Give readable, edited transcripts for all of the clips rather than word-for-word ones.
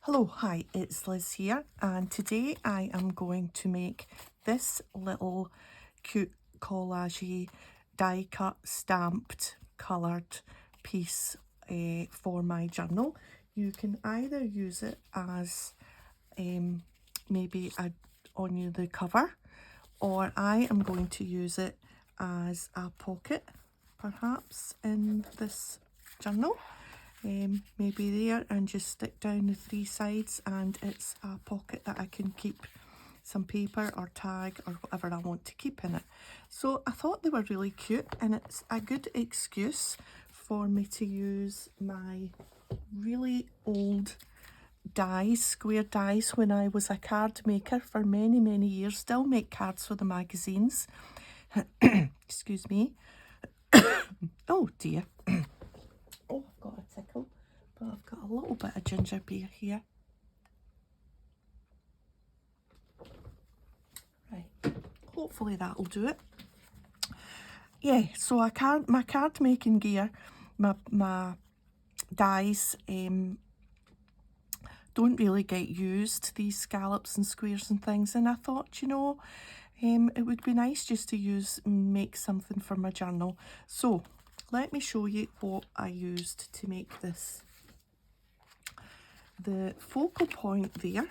Hello, hi, it's Liz here, and today I am going to make this little cute collage die cut stamped coloured piece for my journal. You can either use it as maybe on the cover, or I am going to use it as a pocket perhaps in this journal. Maybe there, and just stick down the three sides, and it's a pocket that I can keep some paper or tag or whatever I want to keep in it. So I thought they were really cute, and it's a good excuse for me to use my really old dies, square dies, when I was a card maker for many years. Still make cards for the magazines. Excuse me. Oh dear. Oh, I've got a tickle, but I've got a little bit of ginger beer here. Right, hopefully that'll do it. Yeah, so my card making gear, my dies don't really get used, these scallops and squares and things, and I thought, it would be nice just to make something for my journal. So let me show you what I used to make this. The focal point there,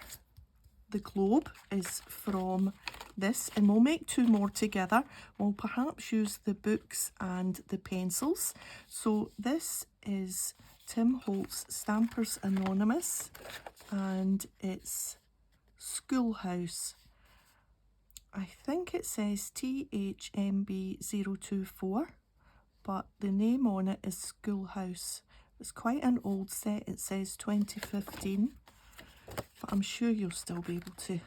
the globe, is from this, and we'll make two more together. We'll perhaps use the books and the pencils. So this is Tim Holtz Stampers Anonymous, and it's Schoolhouse. I think it says THMB024, but the name on it is Schoolhouse. It's quite an old set. It says 2015, but I'm sure you'll still be able to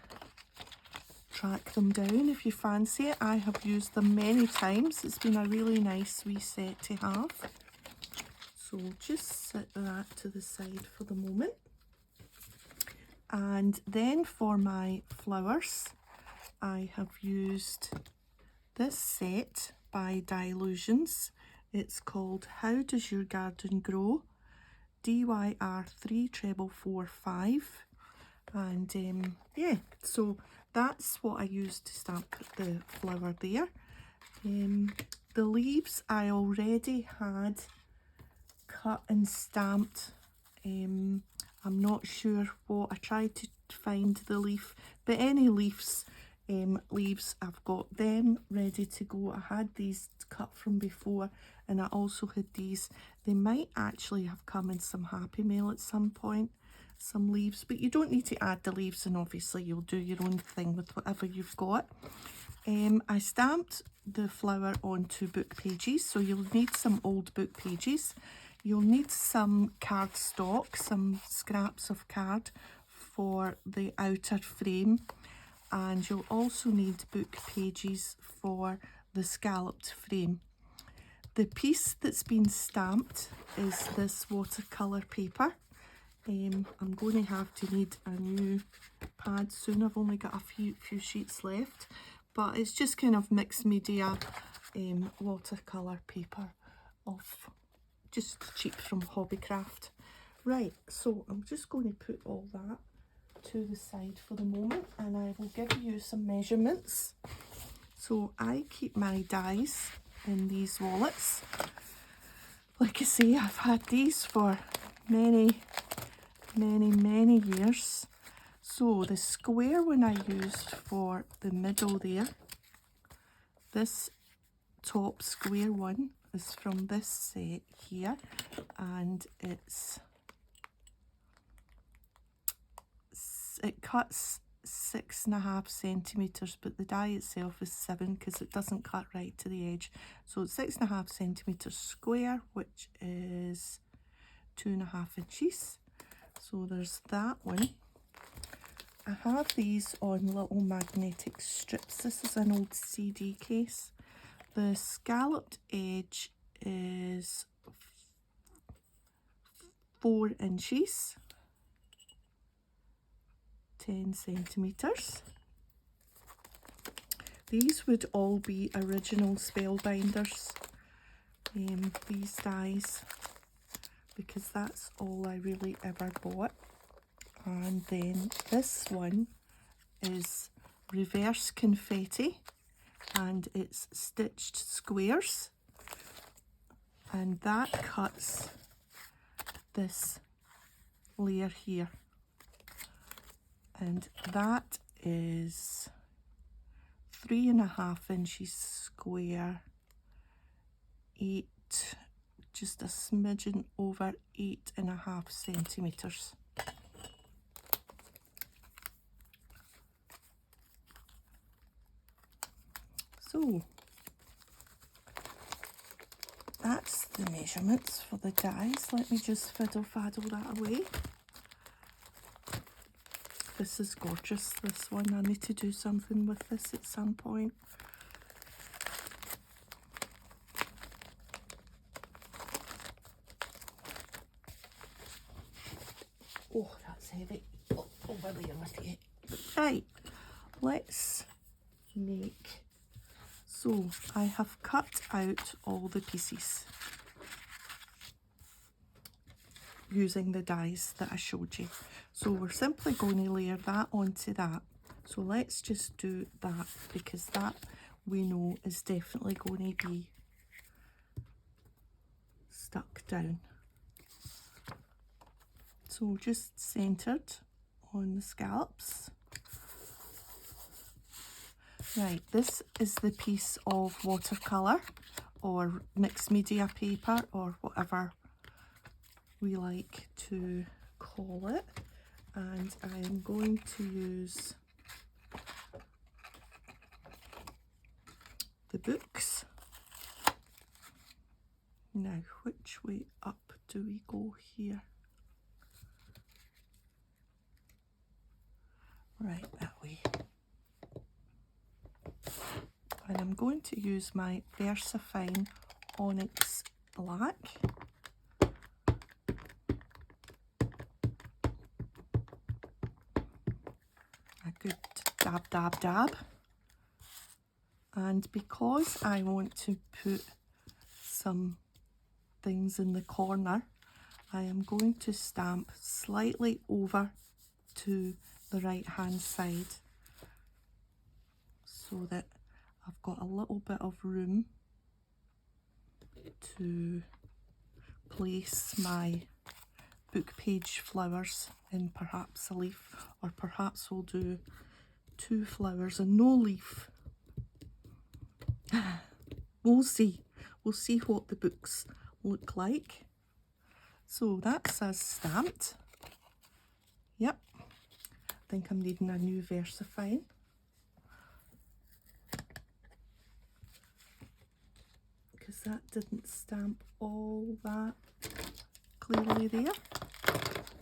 track them down if you fancy it. I have used them many times. It's been a really nice wee set to have. So we'll just set that to the side for the moment. And then for my flowers, I have used this set by Dilutions. It's called How Does Your Garden Grow? DYR 34445. And yeah, so that's what I used to stamp the flower there. The leaves I already had cut and stamped. I'm not sure what, I tried to find the leaf, but any leaves, I've got them ready to go. I had these cut from before, and I also had these. They might actually have come in some Happy Mail at some point, some leaves, but you don't need to add the leaves, and obviously you'll do your own thing with whatever you've got. I stamped the flower onto book pages, so you'll need some old book pages. You'll need some cardstock, some scraps of card for the outer frame, and you'll also need book pages for the scalloped frame. The piece that's been stamped is this watercolour paper. I'm going to have to need a new pad soon. I've only got a few sheets left, but it's just kind of mixed media watercolour paper of just cheap from Hobbycraft. Right, so I'm just going to put all that to the side for the moment, and I will give you some measurements. So I keep my dies in these wallets. Like I say, I've had these for many years. So the square one I used for the middle there, this top square one, is from this set here, and it cuts 6.5 centimeters, but the die itself is 7 because it doesn't cut right to the edge. So it's 6.5 centimeters square, which is 2.5 inches. So there's that one. I have these on little magnetic strips. This is an old CD case. The scalloped edge is 4 inches, 10 centimeters. These would all be original Spellbinders, these dies, because that's all I really ever bought. And then this one is reverse confetti, and it's stitched squares, and that cuts this layer here, and that is 3.5 inches square, just a smidgen over 8.5 centimeters. So that's the measurements for the dies. Let me just fiddle faddle that away. This is gorgeous, this one. I need to do something with this at some point. Oh, that's heavy. Oh, over there with you. Right, let's make. So I have cut out all the pieces using the dies that I showed you. So we're simply going to layer that onto that. So let's just do that, because that we know is definitely going to be stuck down. So just centered on the scallops. Right, this is the piece of watercolour or mixed media paper or whatever we like to call it, and I am going to use the books. Now, which way up do we go here? Right, that way. And I'm going to use my VersaFine Onyx Black. A good dab, dab, dab. And because I want to put some things in the corner, I am going to stamp slightly over to the right hand side so that I've got a little bit of room to place my book page flowers in perhaps a leaf, or perhaps we'll do 2 flowers and no leaf. We'll see. We'll see what the books look like. So that's us stamped. Yep. I think I'm needing a new VersaFine. Because that didn't stamp all that clearly there.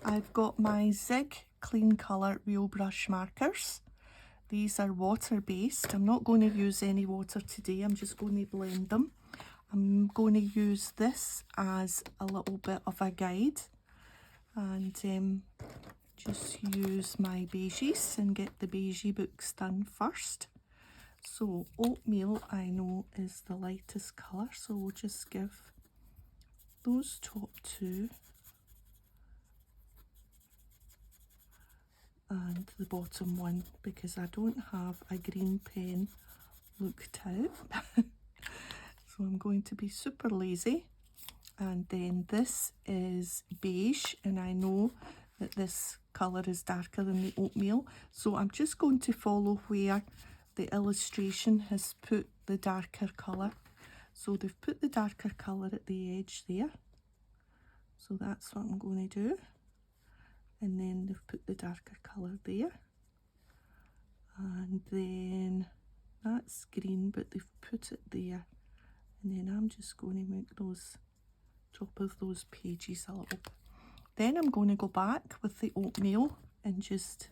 I've got my Zig Clean Colour Real Brush markers. These are water based. I'm not going to use any water today. I'm just going to blend them. I'm going to use this as a little bit of a guide, and just use my beiges and get the beigey books done first. So oatmeal I know is the lightest colour, so we'll just give those top 2 and the bottom one, because I don't have a green pen looked out. So I'm going to be super lazy. And then this is beige, and I know that this colour is darker than the oatmeal, so I'm just going to follow where the illustration has put the darker colour. So they've put the darker colour at the edge there, so that's what I'm going to do. And then they've put the darker colour there, and then that's green, but they've put it there. And then I'm just going to make those top of those pages a little. Then I'm going to go back with the oatmeal and just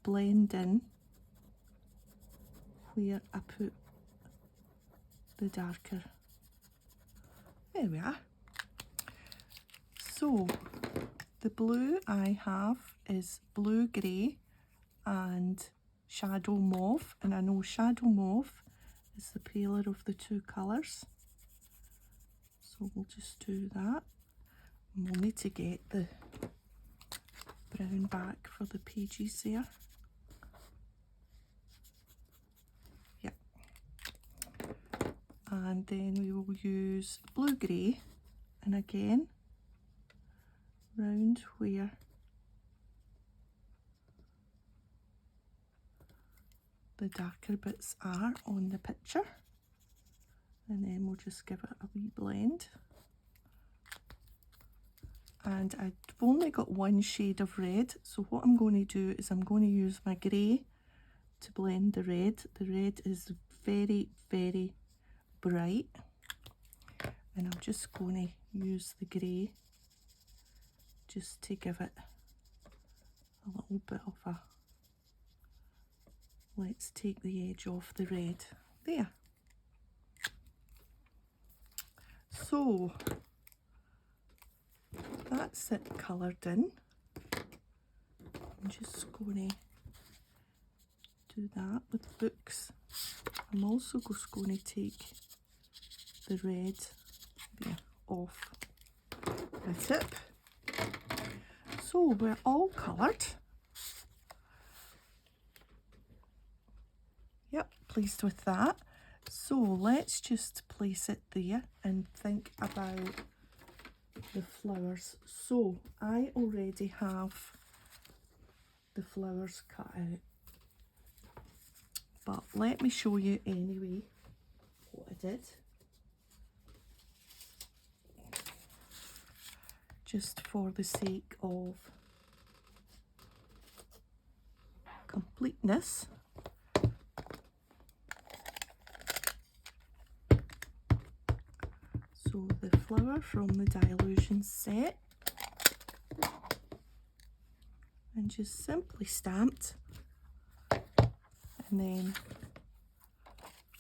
blend in where I put the darker. There we are. So the blue I have is blue grey and shadow mauve, and I know shadow mauve is the paler of the 2 colours, so we'll just do that. And we'll need to get the brown back for the pages there. Yep. And then we will use blue-grey, and again, round where the darker bits are on the picture, and then we'll just give it a wee blend. And I've only got one shade of red, so what I'm going to do is I'm going to use my grey to blend the red. The red is very, very bright, and I'm just going to use the grey just to give it a little bit of a, let's take the edge off the red there. So that's it coloured in. I'm just going to do that with books. I'm also just going to take the red there off the tip. So we're all coloured. Yep, pleased with that. So let's just place it there and think about the flowers. So I already have the flowers cut out, but let me show you anyway what I did, just for the sake of completeness. So the flower from the Dilution set, and just simply stamped, and then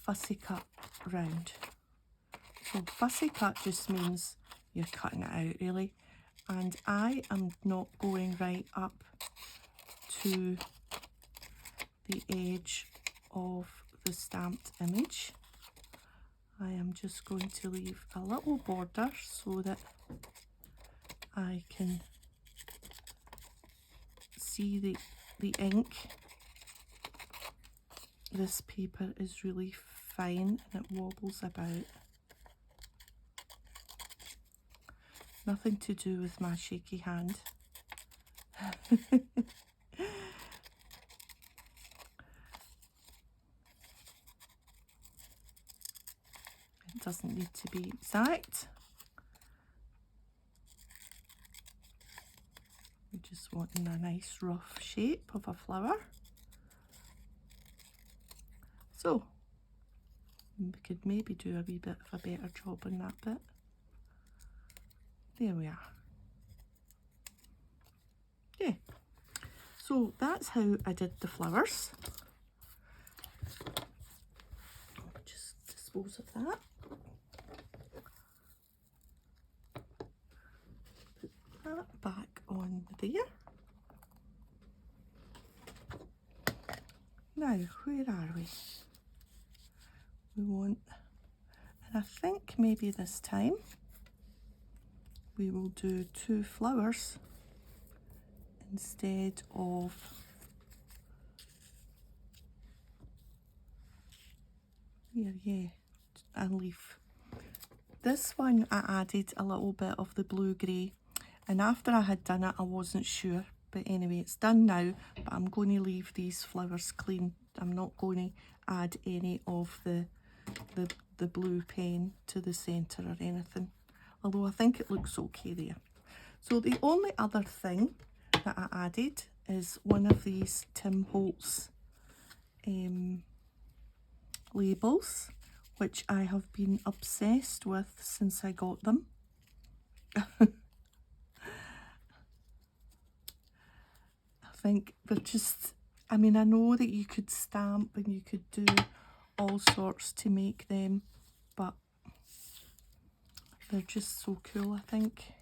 fussy cut round. So fussy cut just means you're cutting it out really, and I am not going right up to the edge of the stamped image. I am just going to leave a little border so that I can see the ink. This paper is really fine and it wobbles about. Nothing to do with my shaky hand. It doesn't need to be exact. We're just wanting a nice rough shape of a flower. So we could maybe do a wee bit of a better job on that bit. There we are. Yeah. So that's how I did the flowers. I'll just dispose of that. Put that back on there. Now, where are we? We want, and I think maybe this time we will do 2 flowers instead of here, yeah, a leaf. This one I added a little bit of the blue-grey, and after I had done it I wasn't sure, but anyway it's done now. But I'm going to leave these flowers clean. I'm not going to add any of the blue pen to the centre or anything, although I think it looks okay there. So the only other thing that I added is one of these Tim Holtz labels, which I have been obsessed with since I got them. I think they're just, I mean, I know that you could stamp and you could do all sorts to make them, but they're just so cool, I think.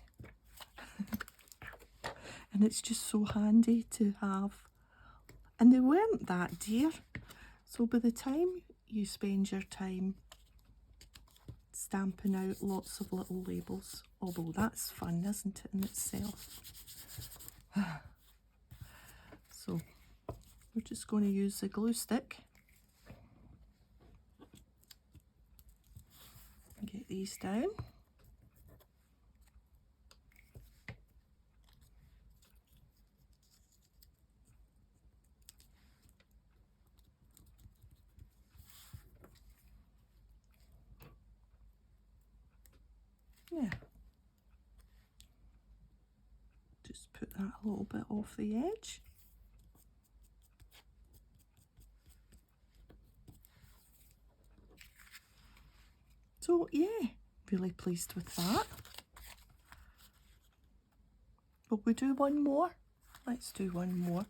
And it's just so handy to have. And they weren't that dear. So by the time you spend your time stamping out lots of little labels, although that's fun, isn't it, in itself? going to use the glue stick. Get these down. Yeah. Just put that a little bit off the edge. So yeah, really pleased with that. Will we do one more? Let's do one more.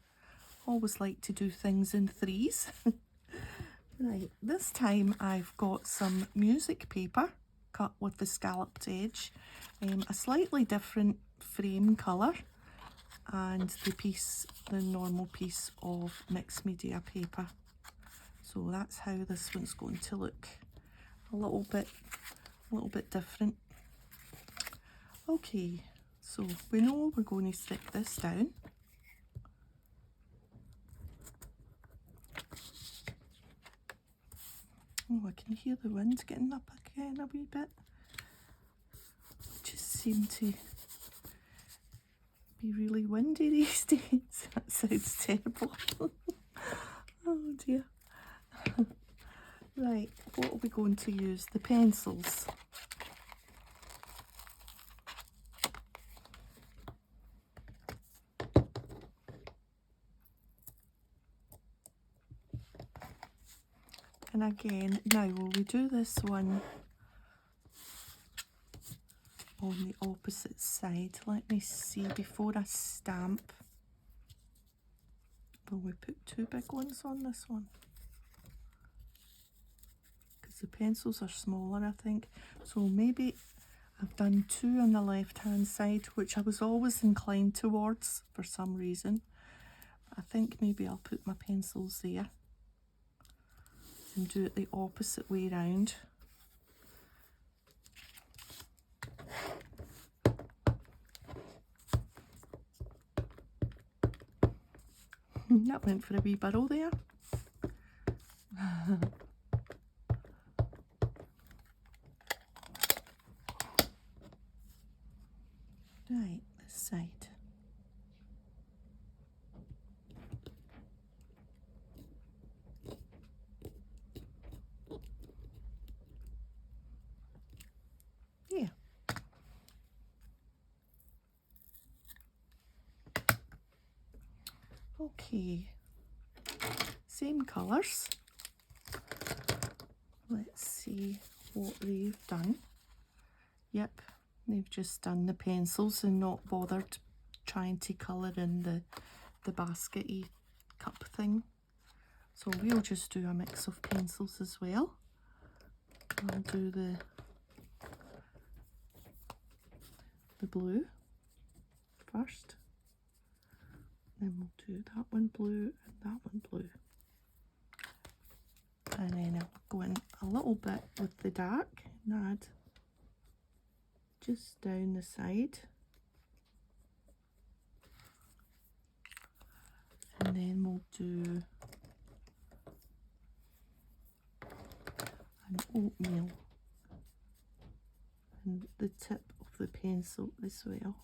Always like to do things in threes. Right, this time I've got some music paper cut with the scalloped edge, a slightly different frame colour, and the normal piece of mixed media paper. So that's how this one's going to look. A little bit different. Okay, so we know we're going to stick this down. Oh, I can hear the wind getting up again a wee bit. Just seem to be really windy these days. That sounds terrible. Oh dear. Right, what are we going to use? The pencils. And again, now will we do this one on the opposite side? Let me see before I stamp. Will we put two big ones on this one? Because the pencils are smaller, I think. So maybe I've done two on the left hand side, which I was always inclined towards for some reason. I think maybe I'll put my pencils there and do it the opposite way round. That went for a wee burrow there. Right, this side. Yeah. Okay, same colours. Let's see what they've done. Yep, they've just done the pencils and not bothered trying to colour in the basket-y cup thing. So we'll just do a mix of pencils as well. I'll do the blue first. Then we'll do that one blue and that one blue. And then I'll go in a little bit with the dark and add just down the side. And then we'll do an oatmeal and the tip of the pencil as well.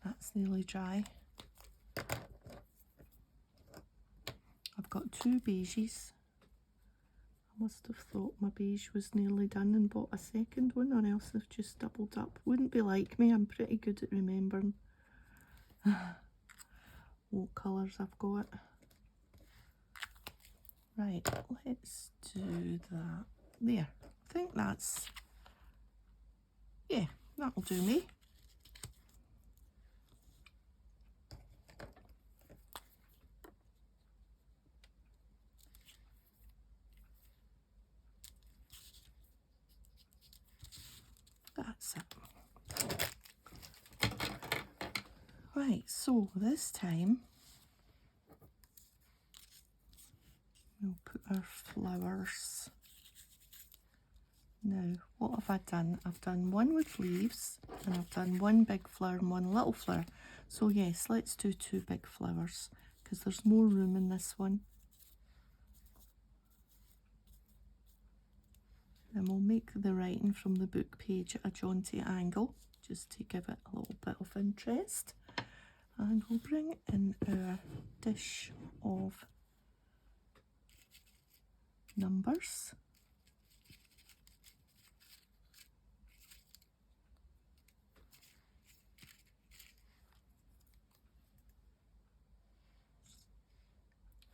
That's nearly dry. I've got two beiges. I must have thought my beige was nearly done and bought a second one, or else I've just doubled up. Wouldn't be like me, I'm pretty good at remembering what colours I've got. Right, let's do that. There, I think that's, yeah, that'll do me. That's it. Right, so this time we'll put our flowers Now, what have I done? I've done one with leaves, and I've done one big flower and one little flower. So yes, let's do two big flowers, because there's more room in this one. And we'll make the writing from the book page at a jaunty angle, just to give it a little bit of interest. And we'll bring in our dish of numbers.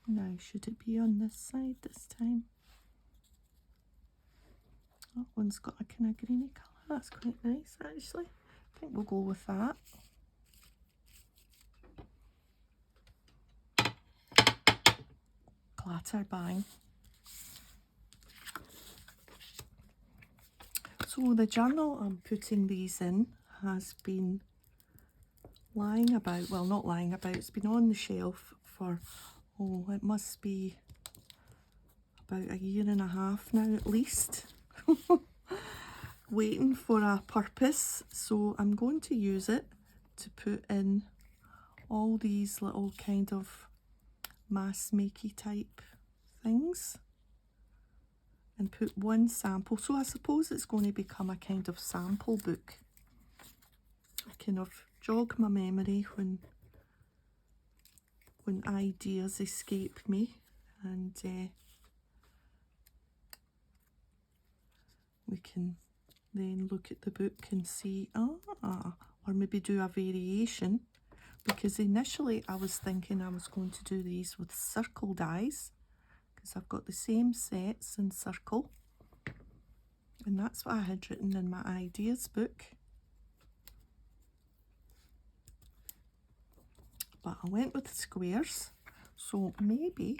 Now, should it be on this side this time? That one's got a kind of greeny colour. That's quite nice, actually. I think we'll go with that. Clatter bang. So the journal I'm putting these in has been lying about, well, not lying about, it's been on the shelf for, oh, it must be about a year and a half now at least. Waiting for a purpose, so I'm going to use it to put in all these little kind of mass makey type things and put one sample. So I suppose it's going to become a kind of sample book. I kind of jog my memory when ideas escape me, and we can then look at the book and see, or maybe do a variation, because initially I was thinking I was going to do these with circle dies, because I've got the same sets in circle, and that's what I had written in my ideas book. But I went with squares, so maybe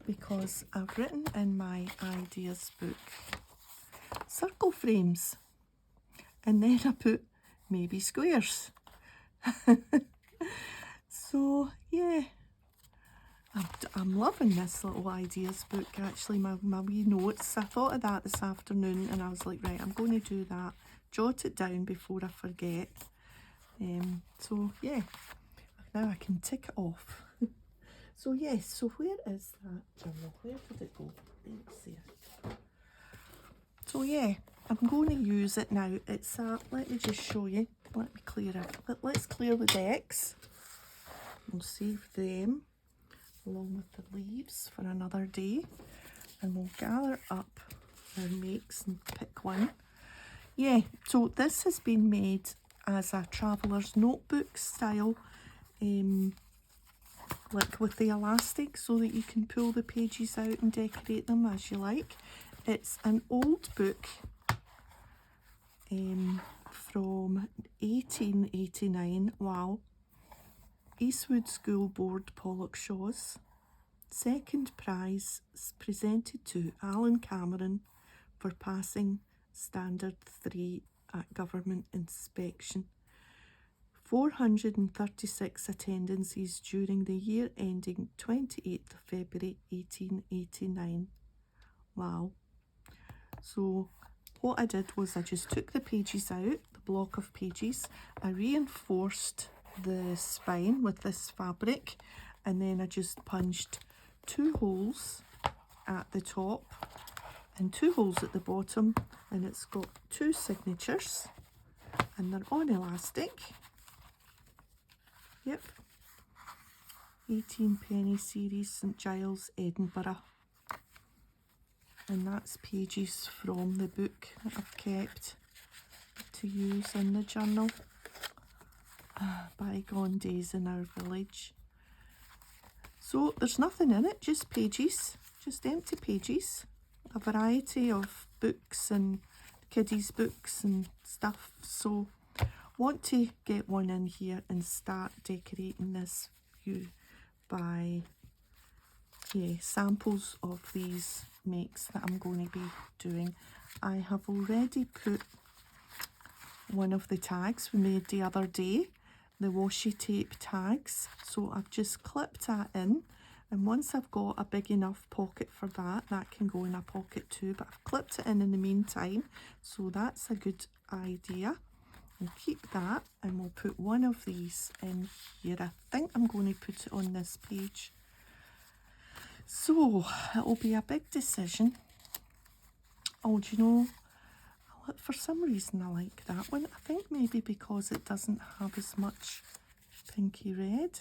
because I've written in my ideas book circle frames, and then I put maybe squares. So yeah, I'm loving this little ideas book, actually, my wee notes. I thought of that this afternoon and I was like, right, I'm going to do that, jot it down before I forget. So yeah, now I can tick it off. So yes, so where is that journal? Where did it go? Let's see it. So yeah, I'm going to use it now. It's let me just show you. Let me clear it. Let's clear the decks. We'll save them along with the leaves for another day, and we'll gather up our makes and pick one. Yeah, so this has been made as a traveller's notebook style, like with the elastic, so that you can pull the pages out and decorate them as you like. It's an old book from 1889. Wow. Eastwood School Board Pollock Shaws. Second prize is presented to Alan Cameron for passing Standard 3 at government inspection. 436 attendances during the year ending 28th of February 1889. Wow. So what I did was I just took the pages out, the block of pages, I reinforced the spine with this fabric, and then I just punched 2 holes at the top and 2 holes at the bottom, and it's got 2 signatures and they're on elastic. Yep, 18 penny series, St Giles, Edinburgh. And that's pages from the book that I've kept to use in the journal. Bygone days in our village. So there's nothing in it, just pages, just empty pages. A variety of books and kiddies books and stuff. So want to get one in here and start decorating this view by samples of these makes that I'm going to be doing. I have already put one of the tags we made the other day, the washi tape tags, so I've just clipped that in And once I've got a big enough pocket for that, that can go in a pocket too, but I've clipped it in the meantime, so that's a good idea. We'll keep that, and we'll put one of these in here. I think I'm going to put it on this page. So it'll be a big decision. Oh, do you know, for some reason I like that one. I think maybe because it doesn't have as much pinky red.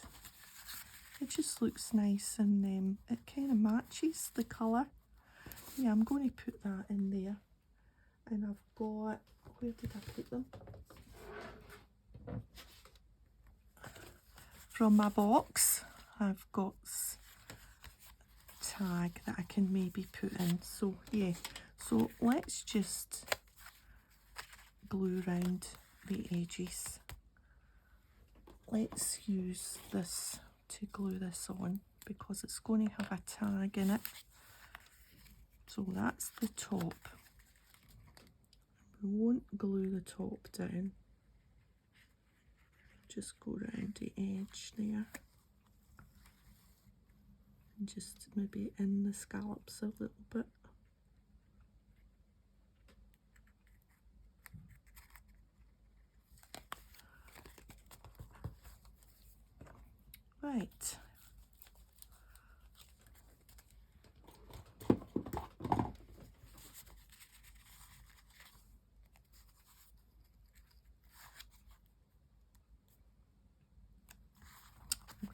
It just looks nice, and it kind of matches the colour. Yeah, I'm going to put that in there. And I've got, where did I put them? From my box, I've got tag that I can maybe put in. So yeah, so let's just glue around the edges. Let's use this to glue this on because it's going to have a tag in it. So that's the top. We won't glue the top down. Just go around the edge there. And just maybe in the scallops a little bit. Right.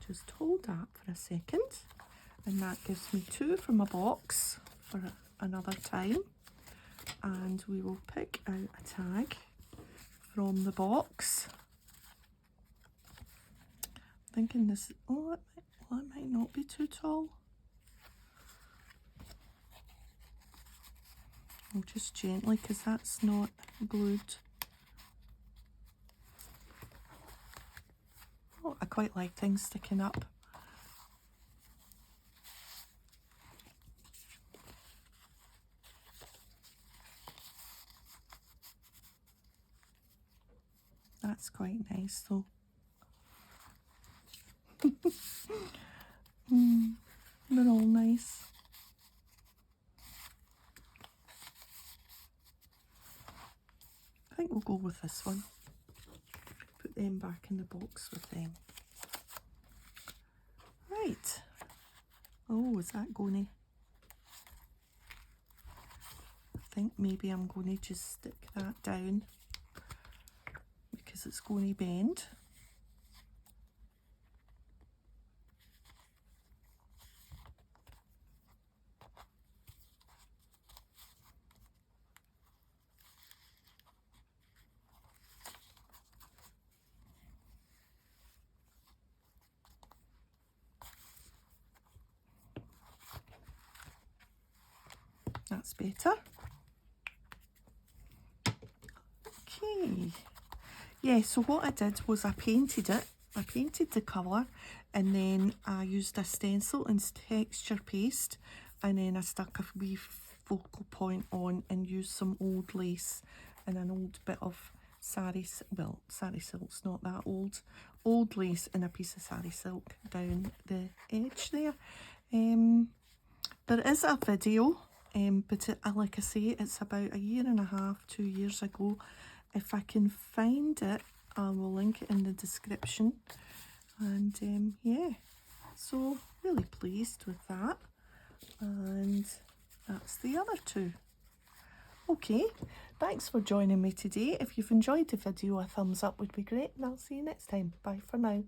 Just hold that for a second, and that gives me two from a box for another time. And we will pick out a tag from the box. I'm thinking this, oh, it might not be too tall. I'll just gently, because that's not glued. Oh, I quite like things sticking up. That's quite nice though. They're all nice. I think we'll go with this one. Put them back in the box with them. Right. Oh, is that going to... I think maybe I'm going to just stick that down because it's going to bend. That's better. Okay. Yeah, so what I did was I painted it. I painted the colour, and then I used a stencil and texture paste, and then I stuck a wee focal point on and used some old lace and an old bit of sari, well, sari silk's not that old, old lace and a piece of sari silk down the edge there. There is a video, but like I say, it's about 1.5 2 years ago. If I can find it, I will link it in the description. And yeah, so really pleased with that. And that's the other two. Okay, thanks for joining me today. If you've enjoyed the video, a thumbs up would be great, and I'll see you next time. Bye for now.